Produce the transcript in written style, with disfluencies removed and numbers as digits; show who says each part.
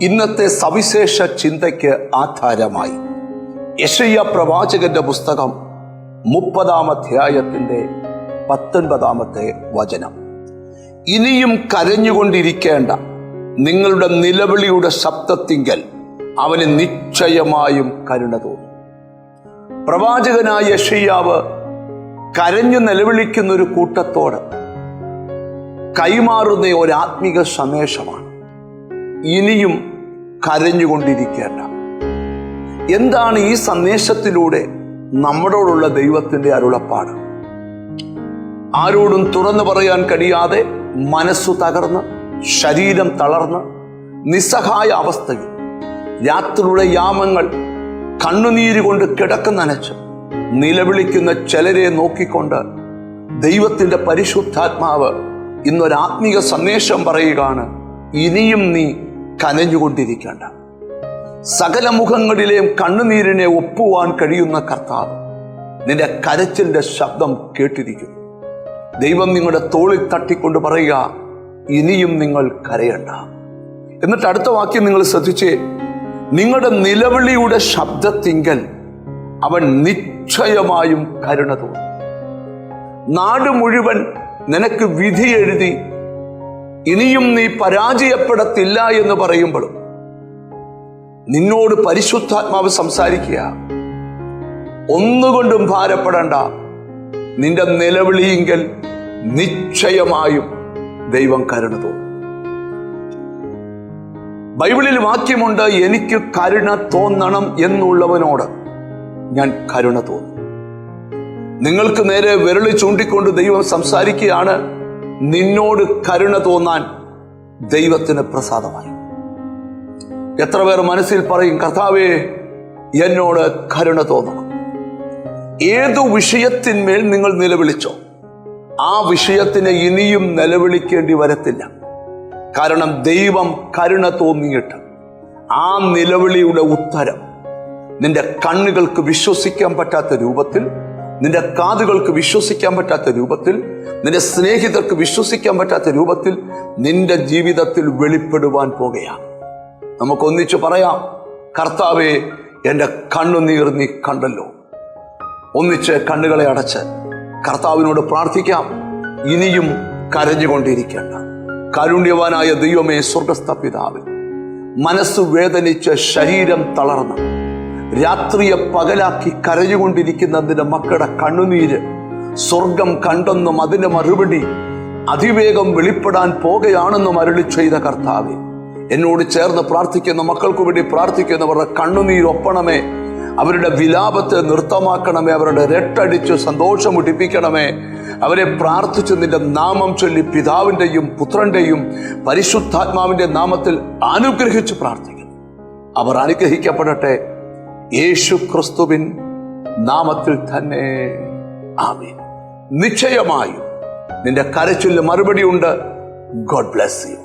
Speaker 1: ഇന്നത്തെ സവിശേഷ ചിന്തയ്ക്ക് ആധാരമായി യെശയ്യാ പ്രവാചകന്റെ പുസ്തകം 30-ാം അധ്യായത്തിന്റെ 19-ാമത്തെ വചനം. ഇനിയും കരഞ്ഞുകൊണ്ടിരിക്കേണ്ട, നിങ്ങളുടെ നിലവിളിയുടെ ശബ്ദത്തിങ്കൽ അവന് നിശ്ചയമായും കരുണ തോന്നും. പ്രവാചകനായ യെശയ്യാവ് കരഞ്ഞു നിലവിളിക്കുന്ന ഒരു കൂട്ടത്തോട് കൈമാറുന്ന ഒരു ആത്മീക സന്ദേശമാണ്. ഇനിയും കരഞ്ഞുകൊണ്ടിരിക്കേണ്ട. എന്താണ് ഈ സന്ദേശത്തിലൂടെ നമ്മളോടുള്ള ദൈവത്തിന്റെ അരുളപ്പാട്? ആരോടും തുറന്നു പറയാൻ കഴിയാതെ മനസ്സു തകർന്ന് ശരീരം തളർന്ന് നിസ്സഹായ അവസ്ഥയിൽ രാത്രിയുടെ യാമങ്ങൾ കണ്ണുനീര് കൊണ്ട് കിടക്കുന്നനച്ച് നിലവിളിക്കുന്ന ചിലരെ നോക്കിക്കൊണ്ട് ദൈവത്തിന്റെ പരിശുദ്ധാത്മാവ് ഇന്നൊരു ആത്മീക സന്ദേശം പറയുകയാണ്. ഇനിയും നീ കരഞ്ഞുകൊണ്ടിരിക്കേണ്ട. സകല മുഖങ്ങളിലെയും കണ്ണുനീരിനെ ഒപ്പുവാൻ കഴിയുന്ന കർത്താവ് നിന്റെ കരച്ചിലിന്റെ ശബ്ദം കേട്ടിരിക്കുന്നു. ദൈവം നിങ്ങളുടെ തോളിൽ തട്ടിക്കൊണ്ട് പറയുക, ഇനിയും നിങ്ങൾ കരയണ്ട. എന്നിട്ട് അടുത്ത വാക്യം നിങ്ങൾ ശ്രദ്ധിച്ചേ. നിങ്ങളുടെ നിലവിളിയുടെ ശബ്ദത്തിങ്കൽ അവൻ നിശ്ചയമായും കരുണ തോന്നും. നാട് മുഴുവൻ നിനക്ക് വിധി എഴുതി ഇനിയും നീ പരാജയപ്പെടത്തില്ല എന്ന് പറയുമ്പോഴും നിന്നോട് പരിശുദ്ധാത്മാവ് സംസാരിക്കുക, ഒന്നുകൊണ്ടും ഭാരപ്പെടേണ്ട. നിന്റെ നിലവിളിയെങ്കിൽ നിശ്ചയമായും ദൈവം കരുണ തോന്നും. ബൈബിളിൽ വാക്യമുണ്ട്, എനിക്ക് കരുണ തോന്നണം എന്നുള്ളവനോട് ഞാൻ കരുണ തോന്നും. നിങ്ങൾക്ക് നേരെ വിരളി ചൂണ്ടിക്കൊണ്ട് ദൈവം സംസാരിക്കുകയാണ്, നിന്നോട് കരുണ തോന്നാൻ ദൈവത്തിന് പ്രസാദമായി. എത്ര പേർ മനസ്സിൽ പറയും, കർത്താവേ എന്നോട് കരുണ തോന്നണം. ഏതു വിഷയത്തിന്മേൽ നിങ്ങൾ നിലവിളിച്ചോ ആ വിഷയത്തിന് ഇനിയും നിലവിളിക്കേണ്ടി വരത്തില്ല. കാരണം ദൈവം കരുണ തോന്നിയിട്ട് ആ നിലവിളിയുടെ ഉത്തരം നിന്റെ കണ്ണുകൾക്ക് വിശ്വസിക്കാൻ പറ്റാത്ത രൂപത്തിൽ, നിന്റെ കാതുകൾക്ക് വിശ്വസിക്കാൻ പറ്റാത്ത രൂപത്തിൽ, നിന്റെ സ്നേഹിതർക്ക് വിശ്വസിക്കാൻ പറ്റാത്ത രൂപത്തിൽ നിന്റെ ജീവിതത്തിൽ വെളിപ്പെടുവാൻ പോകുകയാണ്. നമുക്കൊന്നിച്ച് പറയാം, കർത്താവേ എൻ്റെ കണ്ണുനീർ നീ കണ്ടല്ലോ. ഒന്നിച്ച് കണ്ണുകളെ അടച്ച് കർത്താവിനോട് പ്രാർത്ഥിക്കാം. ഇനിയും കരഞ്ഞുകൊണ്ടിരിക്കേണ്ട. കാരുണ്യവാനായ ദൈവമേ, സ്വർഗസ്ഥ പിതാവേ, മനസ്സ് വേദനിച്ച് ശരീരം തളർന്ന് രാത്രിയെ പകലാക്കി കരഞ്ഞുകൊണ്ടിരിക്കുന്നതിന്റെ മക്കളുടെ കണ്ണുനീര് സ്വർഗം കണ്ടെന്നും അതിന്റെ മറുപടി അതിവേഗം വെളിപ്പെടാൻ പോകുകയാണെന്നും അരുളി ചെയ്ത കർത്താവേ, എന്നോട് ചേർന്ന് പ്രാർത്ഥിക്കുന്ന മക്കൾക്ക് വേണ്ടി പ്രാർത്ഥിക്കുന്നവരുടെ കണ്ണുനീരൊപ്പണമേ. അവരുടെ വിലാപത്തെ നൃത്തമാക്കണമേ. അവരുടെ രട്ടടിച്ച് സന്തോഷം മുട്ടിപ്പിക്കണമേ. അവരെ പ്രാർത്ഥിച്ച് നിന്റെ നാമം ചൊല്ലി പിതാവിൻ്റെയും പുത്രന്റെയും പരിശുദ്ധാത്മാവിന്റെ നാമത്തിൽ അനുഗ്രഹിച്ച് പ്രാർത്ഥിക്കുന്നു. അവർ അനുഗ്രഹിക്കപ്പെടട്ടെ യേശു ക്രിസ്തുവിൻ നാമത്തിൽ തന്നെ. ആമേൻ. നിശ്ചയമായും നിന്റെ കരച്ചിലിന് മറുപടിയുണ്ട്. God bless U.